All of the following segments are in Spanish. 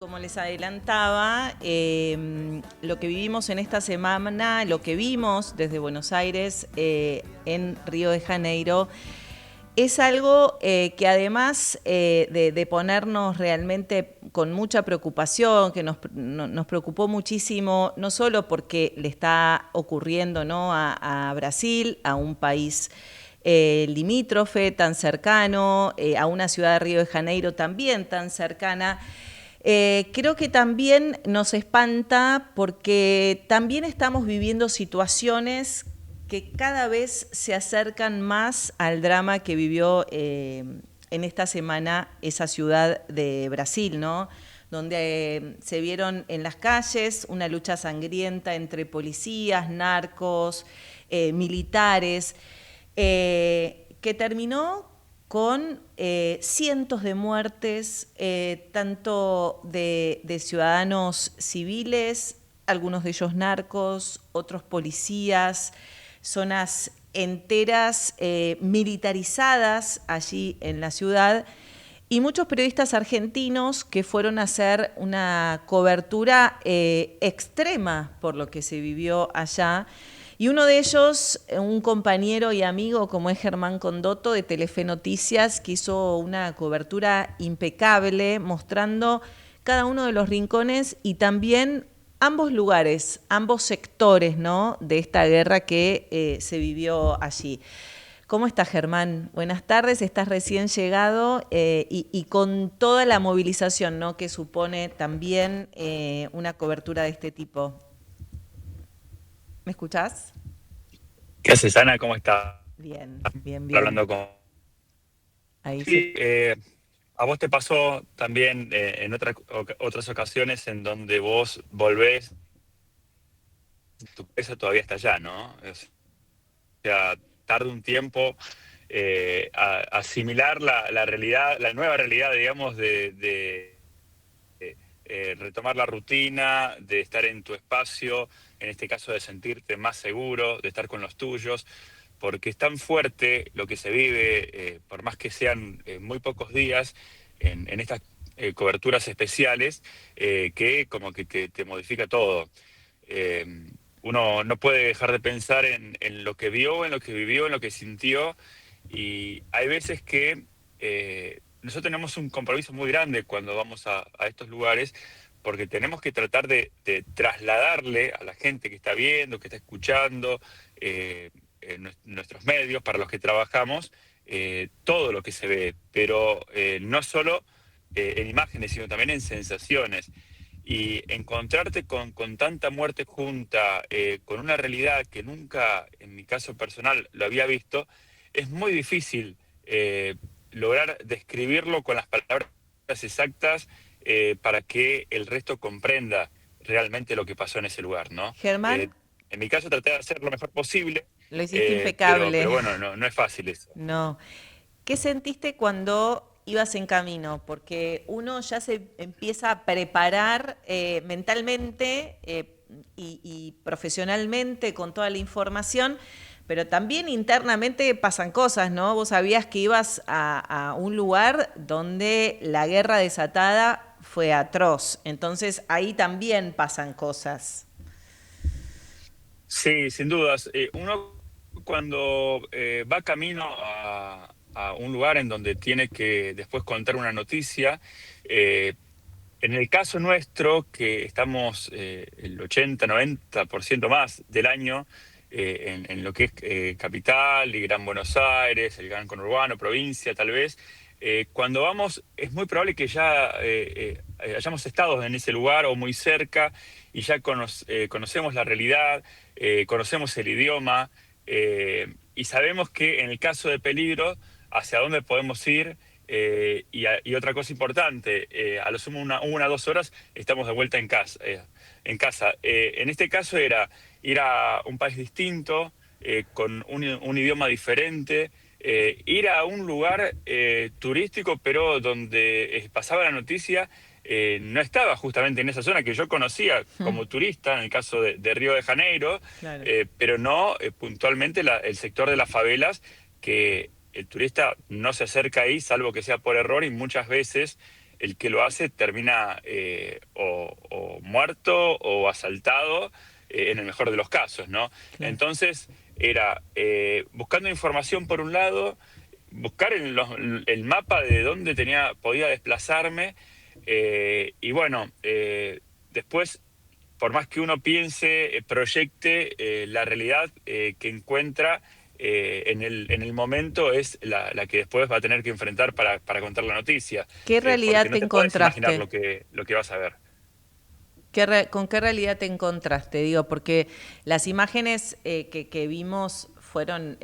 Como les adelantaba, lo que vivimos en esta semana, lo que vimos desde Buenos Aires en Río de Janeiro, es algo que además de ponernos realmente con mucha preocupación, que nos preocupó muchísimo, no solo porque le está ocurriendo, ¿no?, a Brasil, a un país limítrofe, tan cercano, a una ciudad de Río de Janeiro también tan cercana. Creo que también nos espanta porque también estamos viviendo situaciones que cada vez se acercan más al drama que vivió en esta semana esa ciudad de Brasil, ¿no? Donde se vieron en las calles una lucha sangrienta entre policías, narcos, militares, que terminó con cientos de muertes, tanto de ciudadanos civiles, algunos de ellos narcos, otros policías, zonas enteras militarizadas allí en la ciudad, y muchos periodistas argentinos que fueron a hacer una cobertura extrema por lo que se vivió allá. Y uno de ellos, un compañero y amigo como es Germán Condotto de Telefe Noticias, que hizo una cobertura impecable mostrando cada uno de los rincones y también ambos lugares, ambos sectores, ¿no?, de esta guerra que se vivió allí. ¿Cómo estás, Germán? Buenas tardes, estás recién llegado y con toda la movilización, ¿no?, que supone también una cobertura de este tipo. ¿Me escuchás? ¿Qué haces, Ana? ¿Cómo estás? Bien, bien, bien. Hablando con... Ahí se... Sí, a vos te pasó también en otras ocasiones en donde vos volvés, tu peso todavía está allá, ¿no? O sea, tarda un tiempo asimilar la realidad, la nueva realidad, digamos, de retomar la rutina, de estar en tu espacio, en este caso de sentirte más seguro, de estar con los tuyos, porque es tan fuerte lo que se vive, por más que sean muy pocos días, en estas coberturas especiales, que como que te modifica todo. Eh, Uno no puede dejar de pensar en lo que vio, en lo que vivió, en lo que sintió, y hay veces que nosotros tenemos un compromiso muy grande cuando vamos a estos lugares, porque tenemos que tratar de trasladarle a la gente que está viendo, que está escuchando, en nuestros medios, para los que trabajamos, todo lo que se ve, pero no solo en imágenes, sino también en sensaciones. Y encontrarte con tanta muerte junta, con una realidad que nunca, en mi caso personal, lo había visto, es muy difícil lograr describirlo con las palabras exactas para que el resto comprenda realmente lo que pasó en ese lugar, ¿no? Germán, En mi caso traté de hacer lo mejor posible, lo hiciste pero impecable. bueno, no es fácil eso. No. ¿Qué sentiste cuando ibas en camino? Porque uno ya se empieza a preparar mentalmente y profesionalmente con toda la información, pero también internamente pasan cosas, ¿no? Vos sabías que ibas a un lugar donde la guerra desatada fue atroz, entonces ahí también pasan cosas. Sí, sin dudas. Uno cuando va camino a un lugar en donde tiene que después contar una noticia, eh, en el caso nuestro, que estamos el 80-90% más del año en lo que es capital y Gran Buenos Aires, el gran conurbano, provincia tal vez, cuando vamos es muy probable que ya hayamos estado en ese lugar o muy cerca y ya conocemos la realidad, conocemos el idioma y sabemos que en el caso de peligro, hacia dónde podemos ir. Y otra cosa importante, a lo sumo una 2 horas estamos de vuelta en casa. En este caso era ir a un país distinto, con un idioma diferente, ir a un lugar turístico, pero donde pasaba la noticia, no estaba justamente en esa zona que yo conocía como turista, en el caso de Río de Janeiro, Claro. pero no puntualmente el sector de las favelas, que el turista no se acerca ahí salvo que sea por error y muchas veces el que lo hace termina o muerto o asaltado, en el mejor de los casos, ¿no? Claro. Entonces era buscando información por un lado, buscar el mapa de dónde podía desplazarme, y bueno, después, por más que uno piense, proyecte, la realidad que encuentra en el momento es la que después va a tener que enfrentar para contar la noticia, ¿Qué porque realidad no te te podés imaginar encontraste? lo que vas a ver. ¿Con qué realidad te encontraste? Digo, porque las imágenes que vimos fueron,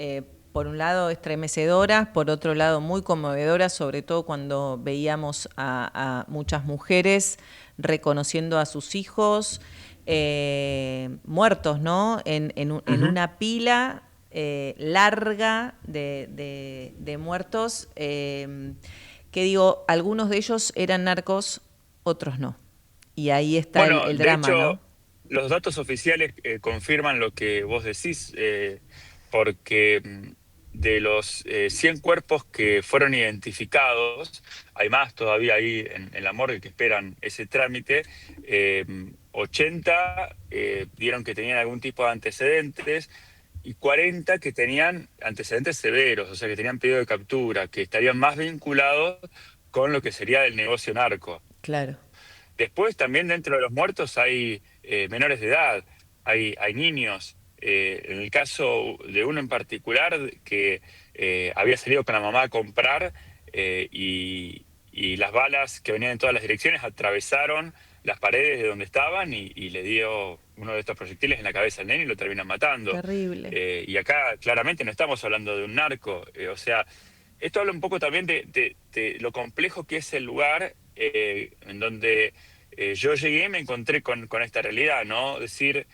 por un lado, estremecedoras, por otro lado, muy conmovedoras, sobre todo cuando veíamos a muchas mujeres reconociendo a sus hijos muertos, ¿no? En Ujú. una pila larga de muertos, que digo, algunos de ellos eran narcos, otros no. Y ahí está Bueno, el de drama, hecho, ¿no? los datos oficiales confirman lo que vos decís, porque de los 100 cuerpos que fueron identificados, hay más todavía ahí en la morgue que esperan ese trámite. 80 dieron que tenían algún tipo de antecedentes y 40 que tenían antecedentes severos, o sea, que tenían pedido de captura, que estarían más vinculados con lo que sería el negocio narco. Claro. Después también dentro de los muertos hay menores de edad, hay niños. En el caso de uno en particular que había salido con la mamá a comprar, y las balas que venían en todas las direcciones atravesaron las paredes de donde estaban y le dio uno de estos proyectiles en la cabeza al nene y lo terminan matando. Terrible. Y acá claramente no estamos hablando de un narco, o sea, esto habla un poco también de lo complejo que es el lugar, en donde yo llegué y me encontré con esta realidad, ¿no? Es decir,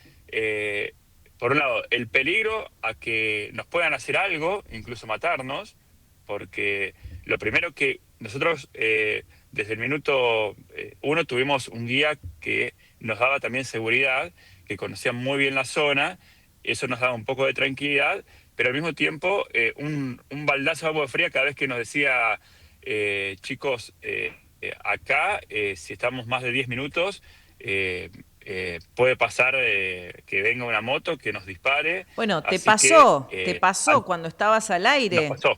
por un lado, el peligro a que nos puedan hacer algo, incluso matarnos, porque lo primero que nosotros, desde el minuto uno, tuvimos un guía que nos daba también seguridad, que conocía muy bien la zona, eso nos daba un poco de tranquilidad, pero al mismo tiempo un baldazo de agua fría cada vez que nos decía, chicos, acá, si estamos más de 10 minutos, puede pasar que venga una moto que nos dispare, Bueno, así que te pasó cuando estabas al nos aire. pasó.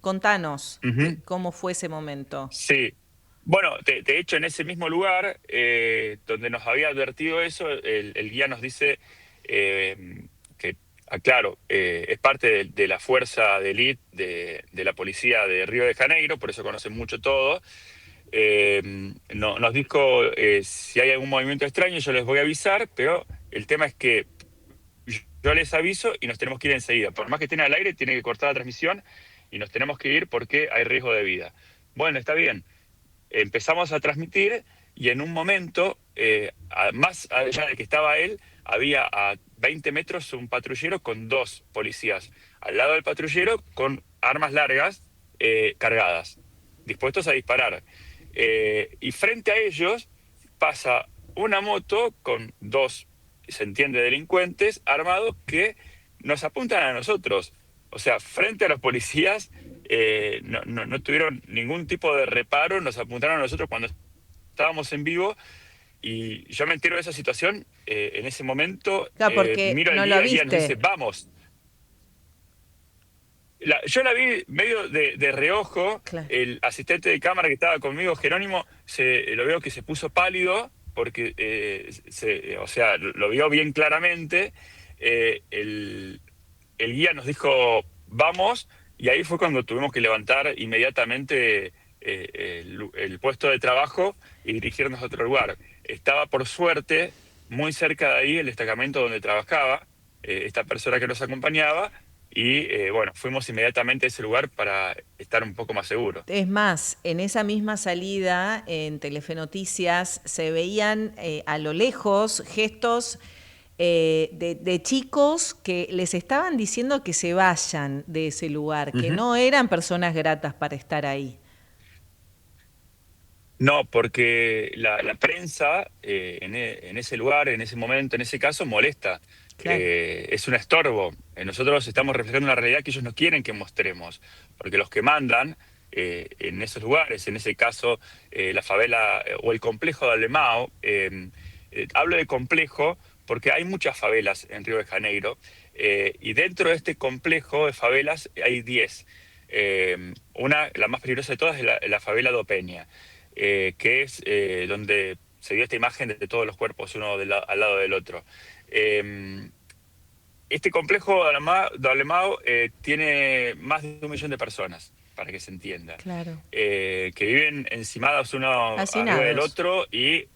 Contanos Ujú. cómo fue ese momento. Sí. Bueno, de hecho, en ese mismo lugar donde nos había advertido eso, el guía nos dice que, aclaro, es parte de la fuerza de élite de la policía de Río de Janeiro, por eso conocen mucho todo. Nos dijo, si hay algún movimiento extraño, yo les voy a avisar, pero el tema es que yo les aviso y nos tenemos que ir enseguida. Por más que estén al aire, tiene que cortar la transmisión y nos tenemos que ir porque hay riesgo de vida. Bueno, está bien. Empezamos a transmitir y en un momento, más allá de que estaba él, había a 20 metros un patrullero con dos policías al lado del patrullero con armas largas cargadas, dispuestos a disparar. Y frente a ellos pasa una moto con dos, se entiende, delincuentes armados que nos apuntan a nosotros. O sea, frente a los policías, no tuvieron ningún tipo de reparo, nos apuntaron a nosotros cuando estábamos en vivo y yo me entero de esa situación. En ese momento Claro, porque miro al no lo guía, el guía nos dice, viste. vamos. Yo la vi medio de reojo, Claro. el asistente de cámara que estaba conmigo, Jerónimo, lo veo que se puso pálido porque, o sea, lo vio bien claramente. El guía nos dijo, vamos, y ahí fue cuando tuvimos que levantar inmediatamente el puesto de trabajo y dirigirnos a otro lugar. Estaba, por suerte, muy cerca de ahí el destacamento donde trabajaba esta persona que nos acompañaba, y bueno, fuimos inmediatamente a ese lugar para estar un poco más seguros. Es más, en esa misma salida en Telefe Noticias se veían a lo lejos gestos de chicos que les estaban diciendo que se vayan de ese lugar, que Ujú. no eran personas gratas para estar ahí. No, porque la prensa en ese lugar, en ese momento, en ese caso, molesta. Claro. Es un estorbo. Nosotros estamos reflejando una realidad que ellos no quieren que mostremos, porque los que mandan en esos lugares, en ese caso la favela o el complejo de Alemão. Hablo de complejo porque hay muchas favelas en Río de Janeiro, y dentro de este complejo de favelas hay 10. La más peligrosa de todas es la favela do Peña, que es donde se dio esta imagen de todos los cuerpos uno al lado del otro. Eh, este complejo de Alemão tiene más de 1 millón de personas, para que se entienda, Claro. que viven encimados uno arriba del Hacinados. otro y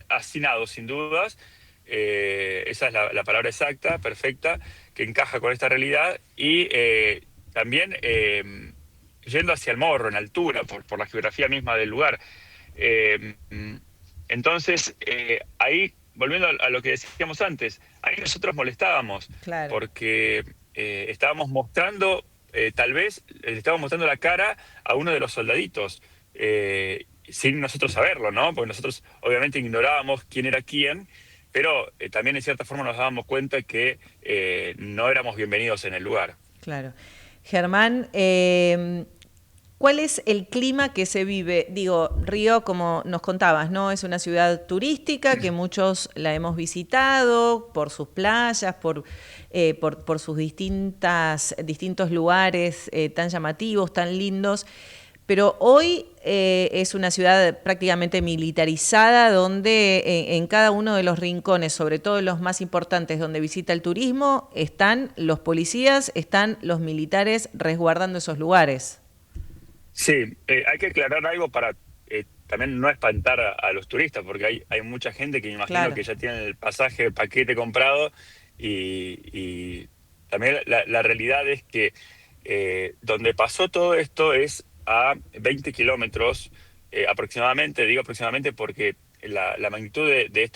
hacinados, sin dudas. Esa es la palabra exacta, perfecta, que encaja con esta realidad. Y también yendo hacia el morro, en altura, por la geografía misma del lugar. Eh, entonces, ahí, volviendo a lo que decíamos antes, ahí nosotros molestábamos, Claro. porque estábamos mostrando, tal vez, le estábamos mostrando la cara a uno de los soldaditos, sin nosotros saberlo, ¿no? Porque nosotros obviamente ignorábamos quién era quién, pero también en cierta forma nos dábamos cuenta que no éramos bienvenidos en el lugar. Claro. Germán, ¿cuál es el clima que se vive? Digo, Río, como nos contabas, ¿no? Es una ciudad turística que muchos la hemos visitado por sus playas, por sus distintos lugares tan llamativos, tan lindos. Pero hoy es una ciudad prácticamente militarizada donde en cada uno de los rincones, sobre todo los más importantes donde visita el turismo, están los policías, están los militares resguardando esos lugares. Sí, hay que aclarar algo para también no espantar a los turistas, porque hay mucha gente que me imagino Claro. que ya tiene el pasaje, el paquete comprado, y también la realidad es que donde pasó todo esto es a 20 kilómetros aproximadamente. Digo aproximadamente porque la magnitud de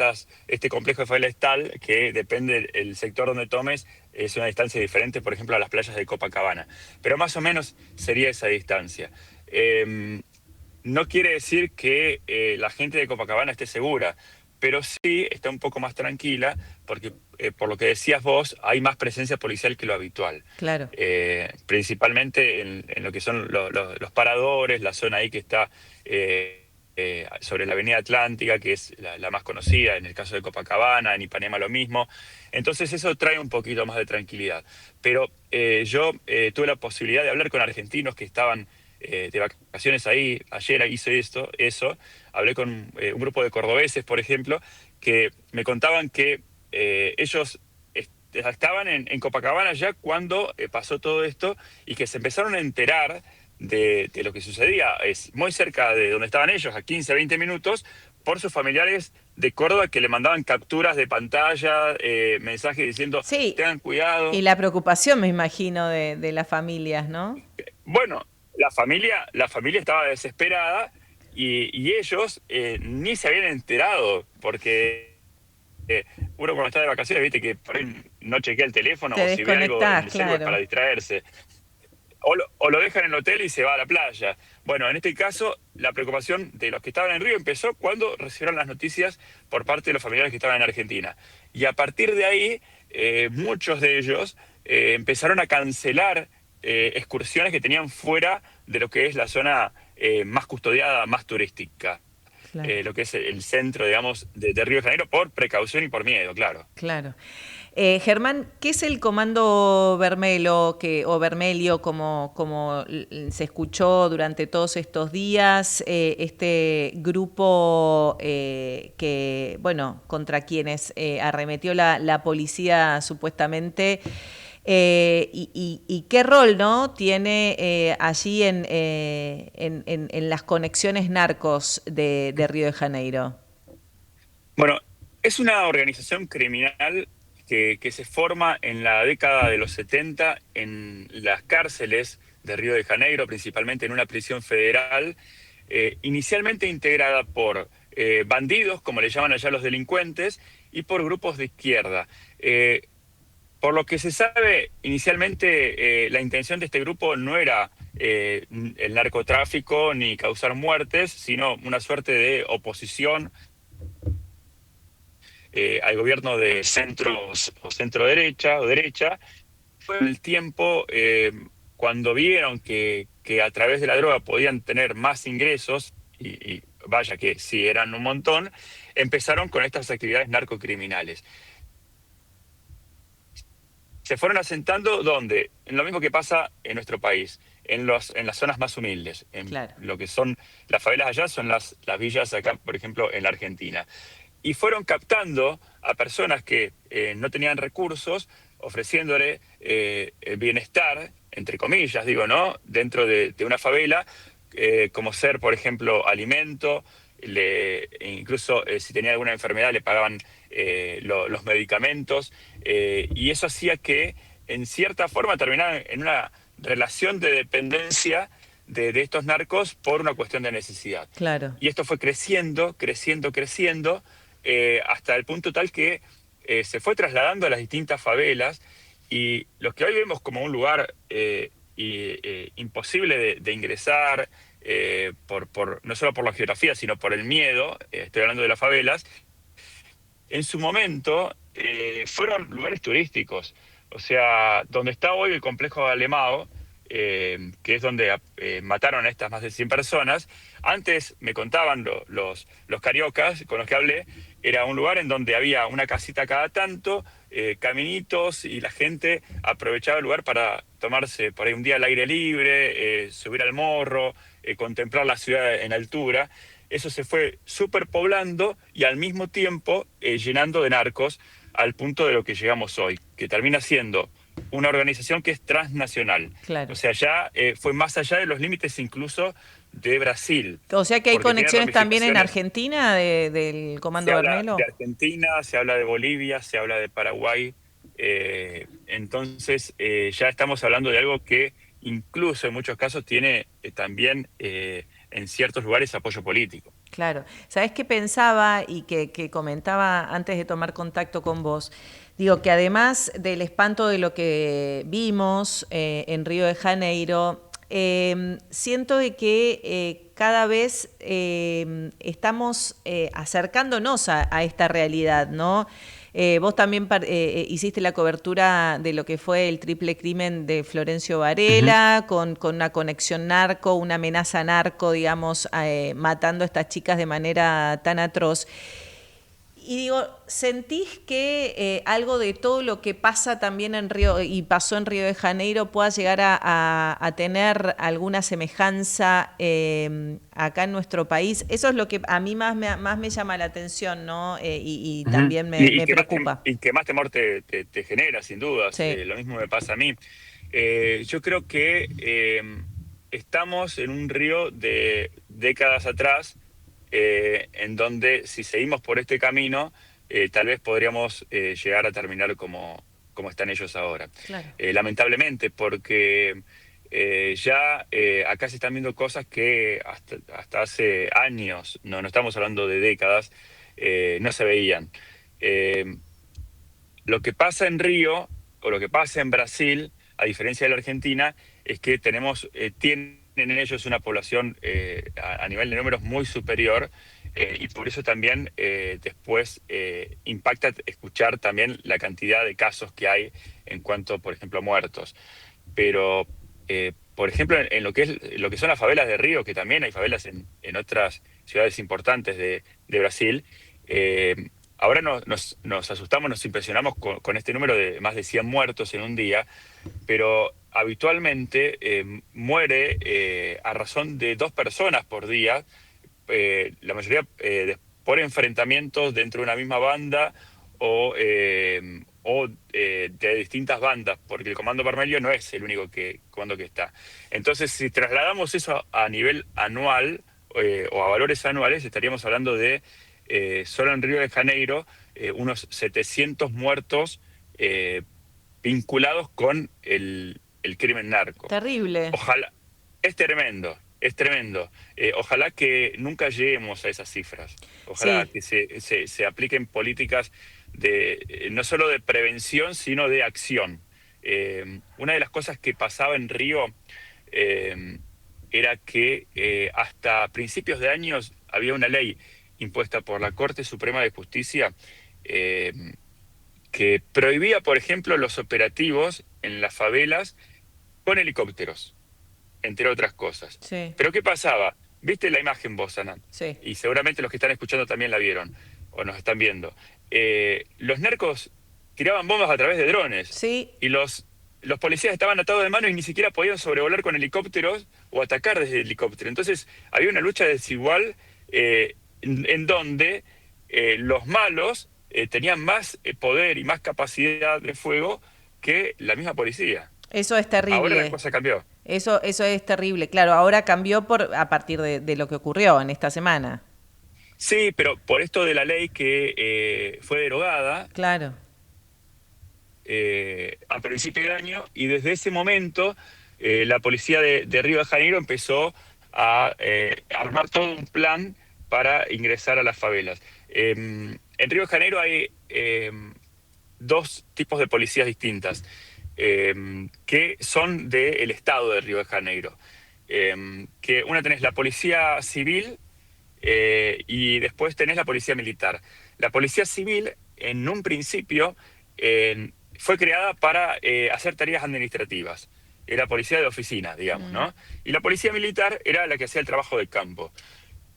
este complejo de favela es tal que depende del sector donde tomes, es una distancia diferente, por ejemplo, a las playas de Copacabana. Pero más o menos sería esa distancia. No quiere decir que la gente de Copacabana esté segura, pero sí está un poco más tranquila porque, por lo que decías vos, hay más presencia policial que lo habitual. Claro. Principalmente en lo que son los paradores, la zona ahí que está sobre la Avenida Atlántica, que es la más conocida, en el caso de Copacabana, en Ipanema lo mismo. Entonces eso trae un poquito más de tranquilidad. Pero yo tuve la posibilidad de hablar con argentinos que estaban de vacaciones ahí. Ayer hice eso. Hablé con un grupo de cordobeses, por ejemplo, que me contaban que ellos estaban en Copacabana ya cuando pasó todo esto, y que se empezaron a enterar de lo que sucedía. Es muy cerca de donde estaban ellos, a 15, 20 minutos, por sus familiares de Córdoba, que le mandaban capturas de pantalla, mensajes diciendo, Sí, tengan cuidado. y la preocupación, me imagino, de las familias, ¿no? Bueno, la familia estaba desesperada, y ellos ni se habían enterado, porque uno cuando está de vacaciones, viste que por ahí no chequea el teléfono, Te o si ve algo en desconectás, el celular es para claro. distraerse. O lo dejan en el hotel y se va a la playa. Bueno, en este caso, la preocupación de los que estaban en Río empezó cuando recibieron las noticias por parte de los familiares que estaban en Argentina. Y a partir de ahí, muchos de ellos empezaron a cancelar excursiones que tenían fuera de lo que es la zona más custodiada, más turística. Claro. Lo que es el centro, digamos, de Río de Janeiro, por precaución y por miedo, claro. Claro. Germán, ¿qué es el Comando Vermelo, o Vermelio, como se escuchó durante todos estos días? Este grupo que, bueno, contra quienes arremetió la policía supuestamente. Y qué rol, ¿no?, tiene allí en las conexiones narcos de Río de Janeiro. Bueno, es una organización criminal que se forma en la década de los 70 en las cárceles de Río de Janeiro, principalmente en una prisión federal, inicialmente integrada por bandidos, como le llaman allá los delincuentes, y por grupos de izquierda. Por lo que se sabe, inicialmente la intención de este grupo no era el narcotráfico ni causar muertes, sino una suerte de oposición al gobierno de centro o centro derecha o derecha. Fue el tiempo cuando vieron que que a través de la droga podían tener más ingresos, y vaya que sí eran un montón, empezaron con estas actividades narcocriminales. Se fueron asentando ¿dónde? En lo mismo que pasa en nuestro país, en las zonas más humildes, en Claro. lo que son las favelas allá, son las villas acá, por ejemplo, en la Argentina. Y fueron captando a personas que no tenían recursos, ofreciéndole bienestar, entre comillas, digo, ¿no? Dentro de una favela, como ser, por ejemplo, alimento, incluso si tenía alguna enfermedad le pagaban los medicamentos, y eso hacía que, en cierta forma, terminaran en una relación de dependencia de estos narcos por una cuestión de necesidad. Claro. Y esto fue creciendo, creciendo, creciendo, hasta el punto tal que se fue trasladando a las distintas favelas, y los que hoy vemos como un lugar imposible de ingresar, no solo por la geografía, sino por el miedo, estoy hablando de las favelas, en su momento fueron lugares turísticos. O sea, donde está hoy el complejo de Alemão, que es donde mataron a estas más de 100 personas, antes me contaban los cariocas con los que hablé, era un lugar en donde había una casita cada tanto, caminitos, y la gente aprovechaba el lugar para tomarse por ahí un día al aire libre, subir al morro, contemplar la ciudad en altura. Eso se fue superpoblando y al mismo tiempo llenando de narcos, al punto de lo que llegamos hoy, que termina siendo una organización que es transnacional. Claro. O sea, ya fue más allá de los límites incluso de Brasil. O sea que hay Porque tiene conexiones también en ramificaciones. Argentina del Se Comando habla de Bernelo. Argentina, se habla de Bolivia, se habla de Paraguay. Entonces, ya estamos hablando de algo que incluso en muchos casos tiene también en ciertos lugares apoyo político. Claro. ¿Sabés qué pensaba y que comentaba antes de tomar contacto con vos? Digo que además del espanto de lo que vimos en Río de Janeiro, siento de que cada vez estamos acercándonos a esta realidad, ¿no? Vos también hiciste la cobertura de lo que fue el triple crimen de Florencio Varela, con una conexión narco, una amenaza narco, digamos, matando a estas chicas de manera tan atroz. Y digo, ¿sentís que algo de todo lo que pasa también en Río y pasó en Río de Janeiro pueda llegar a tener alguna semejanza acá en nuestro país? Eso es lo que a mí más me llama la atención, ¿no? Y Ujú. también Y me preocupa. y que más temor te genera, sin dudas. Sí. Lo mismo me pasa a mí. Yo creo que estamos en un río de décadas atrás, en donde, si seguimos por este camino, tal vez podríamos llegar a terminar como están ellos ahora. Claro. Lamentablemente, porque ya acá se están viendo cosas que hasta hace años, no estamos hablando de décadas, no se veían. Eh, lo que pasa en Río, o lo que pasa en Brasil, a diferencia de la Argentina, es que tienen en ellos una población a nivel de números muy superior, y por eso también después impacta escuchar también la cantidad de casos que hay en cuanto, por ejemplo, a muertos. Pero, por ejemplo, en lo que son las favelas de Río, que también hay favelas en otras ciudades importantes de Brasil, ahora nos asustamos, nos impresionamos con este número de más de 100 muertos en un día, pero habitualmente muere a razón de 2 personas por día, la mayoría por enfrentamientos dentro de una misma banda, o de distintas bandas, porque el Comando Vermelho no es el único comando que está. Entonces, si trasladamos eso a nivel anual, o a valores anuales, estaríamos hablando de, solo en Río de Janeiro, unos 700 muertos vinculados con el crimen narco. Terrible. Ojalá, es tremendo, es tremendo. Ojalá que nunca lleguemos a esas cifras. Ojalá Sí. que se apliquen políticas no solo de prevención, sino de acción. Una de las cosas que pasaba en Río eh, era que hasta principios de años había una ley impuesta por la Corte Suprema de Justicia, eh, que prohibía, por ejemplo, los operativos en las favelas con helicópteros. entre otras cosas. Sí, Pero ¿qué pasaba? ¿Viste la imagen vos, Ana? sí, Y seguramente los que están escuchando también la vieron o nos están viendo. Los narcos tiraban bombas a través de drones sí. y los policías estaban atados de manos y ni siquiera podían sobrevolar con helicópteros o atacar desde helicóptero. Entonces había una lucha desigual en donde los malos tenían más poder y más capacidad de fuego que la misma policía. Eso es Ahora la terrible. cosa cambió. Eso es terrible. Claro, ahora cambió a partir de lo que ocurrió en esta semana. Sí, pero por esto de la ley que fue derogada Claro. a principio de año y desde ese momento la policía de Río de Janeiro empezó a armar todo un plan para ingresar a las favelas. En Río de Janeiro hay dos tipos de policías distintas que son del estado de Río de Janeiro. Que una tenés la policía civil y después tenés la policía militar. La policía civil, en un principio, fue creada para hacer tareas administrativas. Era policía de oficina, digamos, Mm, ¿no? Y la policía militar era la que hacía el trabajo de campo.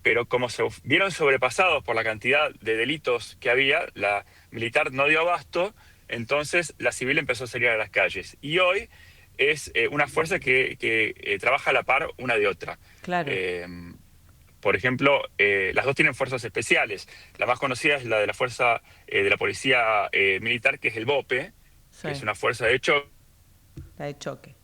Pero como se vieron sobrepasados por la cantidad de delitos que había, la militar no dio abasto, entonces la civil empezó a salir a las calles. Y hoy es una fuerza que trabaja a la par una de otra. claro. Eh, por ejemplo, las dos tienen fuerzas especiales. La más conocida es la de la fuerza de la policía militar, que es el BOPE, Sí, que es una fuerza de choque, la de choque.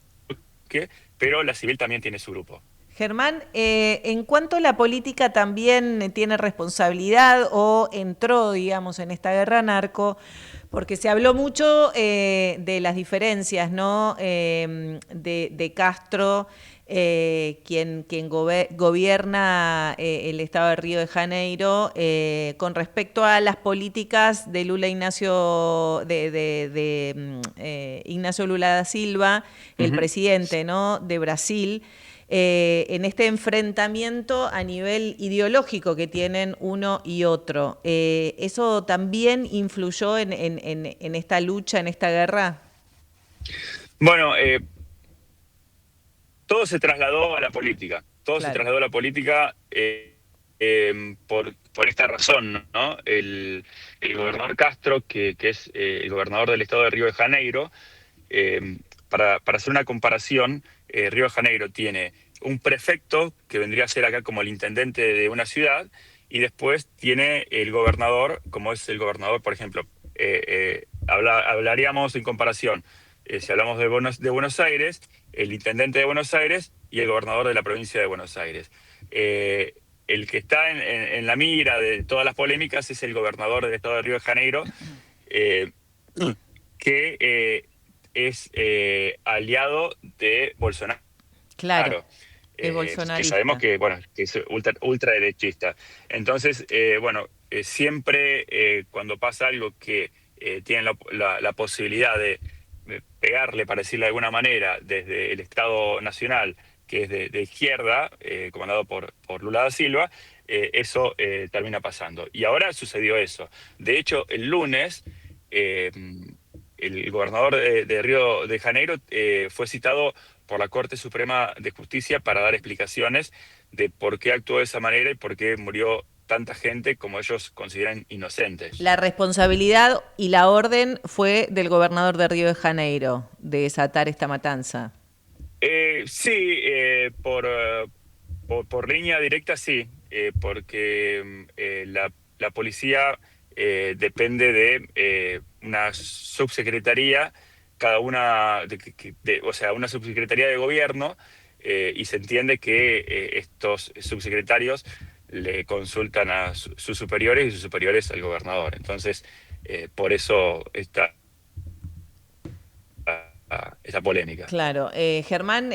pero la civil también tiene su grupo. Germán, en cuanto a la política también tiene responsabilidad o entró, digamos, en esta guerra narco, porque se habló mucho de las diferencias, ¿no? De Castro, quien gobierna el estado de Río de Janeiro, con respecto a las políticas de Lula Ignacio, Ignacio Lula da Silva, el Ujú. presidente, ¿no? De Brasil. En este enfrentamiento a nivel ideológico que tienen uno y otro. ¿Eso también influyó en esta lucha, en esta guerra? Bueno, todo se trasladó a la política. Todo se Claro. trasladó a la política por esta razón, ¿no? El gobernador Castro, que es el gobernador del estado de Río de Janeiro, para hacer una comparación, Río de Janeiro tiene un prefecto, que vendría a ser acá como el intendente de una ciudad, y después tiene el gobernador, como es el gobernador, por ejemplo, hablaríamos en comparación, si hablamos de Buenos Aires, el intendente de Buenos Aires y el gobernador de la provincia de Buenos Aires. Eh, el que está en la mira de todas las polémicas es el gobernador del estado de Río de Janeiro, eh, que es aliado de Bolsonaro, Claro, es que sabemos bolsonarista. que, bueno, que es ultraderechista. Entonces, bueno, siempre cuando pasa algo que tienen la posibilidad de pegarle, para decirlo de alguna manera, desde el Estado Nacional, que es de izquierda, comandado por Lula da Silva, eso termina pasando. Y ahora sucedió eso. De hecho, el lunes, el gobernador de Río de Janeiro fue citado por la Corte Suprema de Justicia para dar explicaciones de por qué actuó de esa manera y por qué murió tanta gente como ellos consideran inocentes. La responsabilidad y la orden fue del gobernador de Río de Janeiro de desatar esta matanza. Sí, por línea directa sí, porque la policía depende de una subsecretaría, cada una, o sea, una subsecretaría de gobierno, y se entiende que estos subsecretarios le consultan a sus superiores y sus superiores al gobernador. Entonces, por eso esta polémica. Claro. Germán,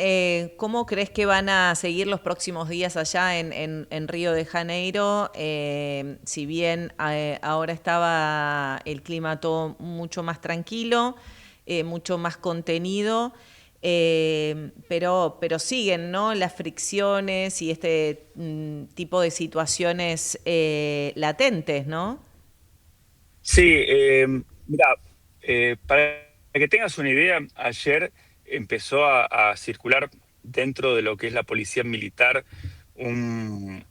¿cómo crees que van a seguir los próximos días allá en Río de Janeiro? Si bien ahora estaba el clima todo mucho más tranquilo, mucho más contenido, pero siguen, ¿no? Las fricciones y este tipo de situaciones latentes, ¿no? Sí, mira, para que tengas una idea, ayer empezó a circular dentro de lo que es la policía militar un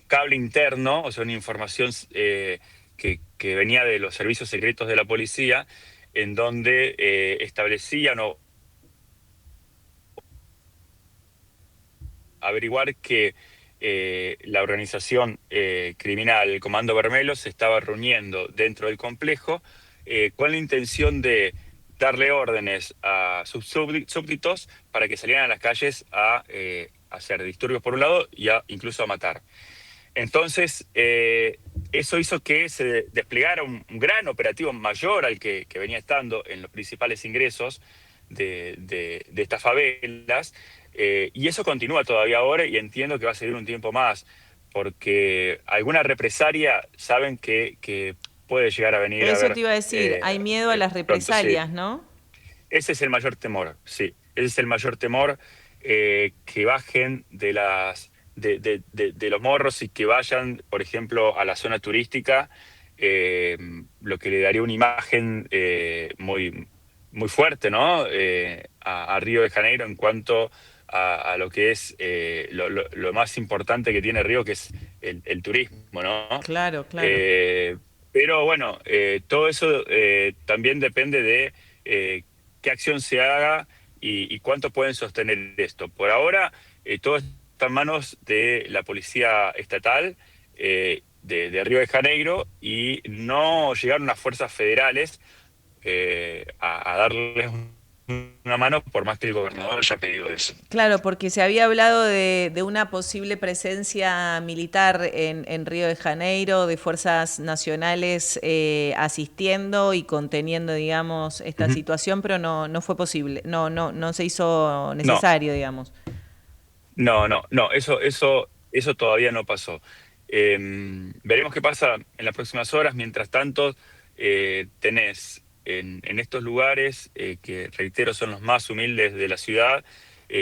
cable interno, o sea, una información que venía de los servicios secretos de la policía, en donde establecían o averiguar que la organización criminal, el Comando Vermelo, se estaba reuniendo dentro del complejo con la intención de darle órdenes a sus súbditos para que salieran a las calles a hacer disturbios por un lado y incluso a matar. Entonces, eso hizo que se desplegara un gran operativo mayor al que venía estando en los principales ingresos de estas favelas, y eso continúa todavía ahora y entiendo que va a seguir un tiempo más, porque alguna represalia saben que puede llegar a venir a Eso te ver iba a decir, hay miedo a las pronto, sí. represalias, ¿no? Ese es el mayor temor, sí. Ese es el mayor temor, que bajen de los morros y que vayan, por ejemplo, a la zona turística, lo que le daría una imagen muy fuerte, ¿no? A Río de Janeiro en cuanto a lo que es lo más importante que tiene Río, que es el turismo, ¿no? Claro, claro. Eh, pero bueno, todo eso también depende de qué acción se haga y cuánto pueden sostener esto. Por ahora, todo está en manos de la policía estatal de Río de Janeiro, y no llegaron las fuerzas federales a darles una mano, por más que el gobernador haya pedido eso. Claro, porque se había hablado de una posible presencia militar en Río de Janeiro, de fuerzas nacionales asistiendo y conteniendo, digamos, esta Ujú. situación, pero no fue posible, no se hizo No, necesario, digamos. no, eso todavía no pasó. Veremos qué pasa en las próximas horas. Mientras tanto, tenés en estos lugares, que reitero son los más humildes de la ciudad,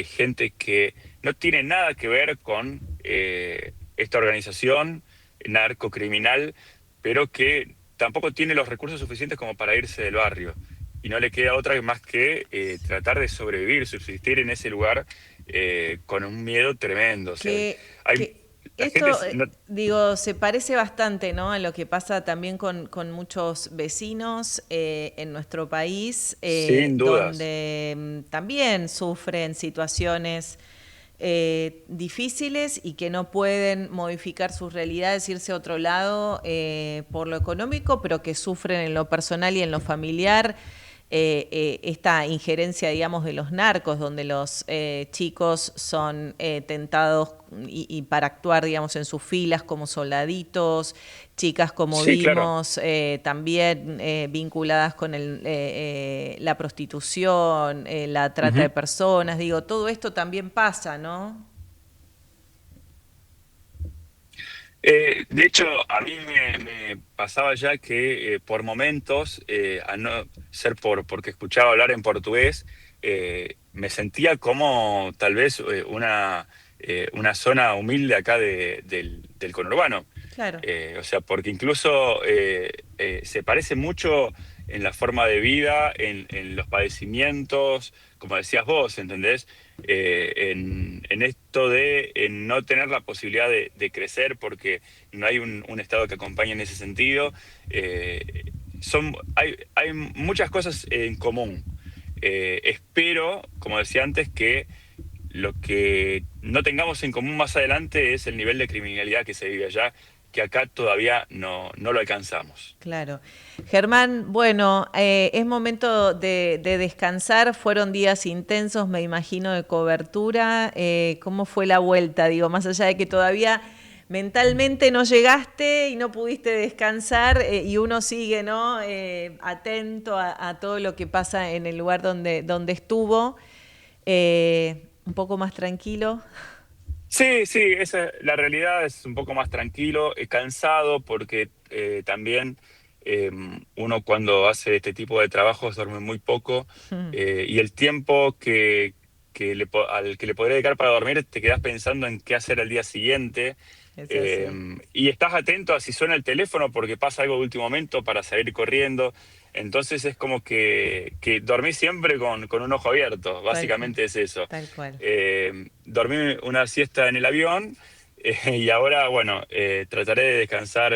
gente que no tiene nada que ver con esta organización narcocriminal, pero que tampoco tiene los recursos suficientes como para irse del barrio. Y no le queda otra más que tratar de sobrevivir, subsistir en ese lugar, con un miedo tremendo. O sea, hay, Que la gente esto, no, digo, se parece bastante, ¿no? A lo que pasa también con muchos vecinos en nuestro país, sin dudas. donde también sufren situaciones difíciles y que no pueden modificar sus realidades, irse a otro lado por lo económico, pero que sufren en lo personal y en lo familiar esta injerencia, digamos, de los narcos, donde los chicos son tentados y para actuar, digamos, en sus filas como soldaditos, chicas como Sí, claro. vimos también vinculadas con la prostitución, la trata de Ujú. personas, digo, todo esto también pasa, ¿no? De hecho, a mí me pasaba ya que por momentos, a no ser porque escuchaba hablar en portugués, me sentía como tal vez una zona humilde acá del conurbano. Claro. O sea, porque incluso se parece mucho en la forma de vida, en los padecimientos, como decías vos, ¿entendés? En esto de no tener la posibilidad de crecer porque no hay un Estado que acompañe en ese sentido. Hay muchas cosas en común. Espero, como decía antes, que lo que no tengamos en común más adelante es el nivel de criminalidad que se vive allá, que acá todavía no lo alcanzamos. Claro. Germán, bueno, es momento de descansar. Fueron días intensos, me imagino, de cobertura. ¿Cómo fue la vuelta? Digo, más allá de que todavía mentalmente no llegaste y no pudiste descansar y uno sigue, ¿no? Atento a todo lo que pasa en el lugar donde estuvo. Un poco más tranquilo. Sí, sí, la realidad es un poco más tranquilo, cansado porque también uno cuando hace este tipo de trabajos duerme muy poco, y el tiempo al que le podría dedicar para dormir te quedas pensando en qué hacer al día siguiente. Es así. Y estás atento a si suena el teléfono porque pasa algo de último momento para salir corriendo. Entonces es como que dormí siempre con un ojo abierto, Tal cual. básicamente es eso. Tal cual. Dormí una siesta en el avión y ahora, bueno, trataré de descansar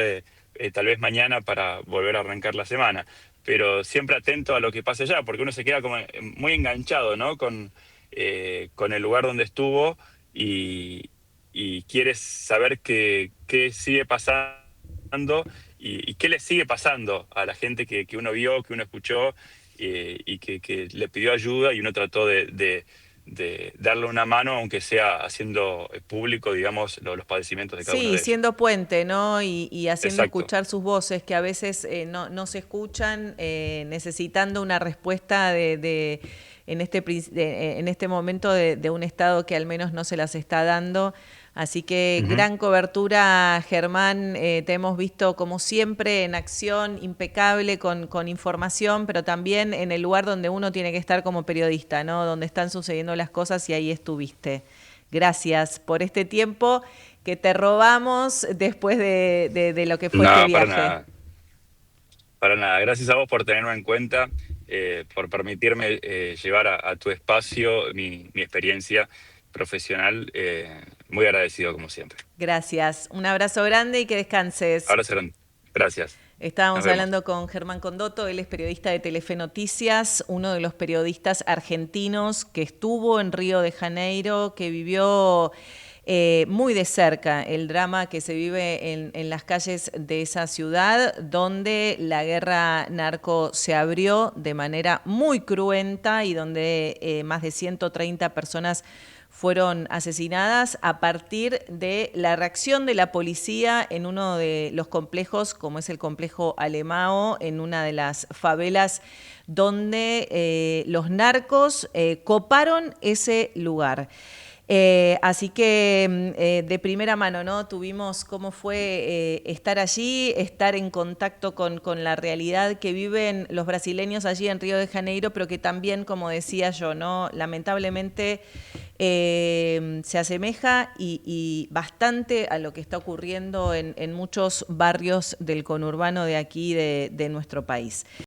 tal vez mañana para volver a arrancar la semana. Pero siempre atento a lo que pase allá, porque uno se queda como muy enganchado, ¿no? Con el lugar donde estuvo y, y quieres saber qué sigue pasando y qué le sigue pasando a la gente que uno vio, que uno escuchó y que le pidió ayuda y uno trató de darle una mano, aunque sea haciendo público, digamos, los padecimientos de cada uno Sí, de ellos. siendo puente, ¿no? Y haciendo Exacto. escuchar sus voces que a veces no se escuchan, necesitando una respuesta en este momento de un Estado que al menos no se las está dando. Así que Ujú. gran cobertura, Germán. Te hemos visto como siempre en acción, impecable, con información, pero también en el lugar donde uno tiene que estar como periodista, ¿no? Donde están sucediendo las cosas y ahí estuviste. Gracias por este tiempo que te robamos después de lo que fue este No, para viaje. nada. Para nada. Gracias a vos por tenerme en cuenta, por permitirme llevar a tu espacio mi experiencia profesional. Muy agradecido, como siempre. Gracias. Un abrazo grande y que descanses. Ahora serán. Gracias. Nos Estábamos vemos. hablando con Germán Condotto, él es periodista de Telefe Noticias, uno de los periodistas argentinos que estuvo en Río de Janeiro, que vivió muy de cerca el drama que se vive en las calles de esa ciudad, donde la guerra narco se abrió de manera muy cruenta y donde más de 130 personas fueron asesinadas a partir de la reacción de la policía en uno de los complejos, como es el complejo Alemão, en una de las favelas donde los narcos coparon ese lugar. Así que de primera mano, ¿no? Tuvimos cómo fue estar allí, estar en contacto con la realidad que viven los brasileños allí en Río de Janeiro, pero que también, como decía yo, ¿no? Lamentablemente se asemeja y bastante a lo que está ocurriendo en muchos barrios del conurbano de aquí, de nuestro país.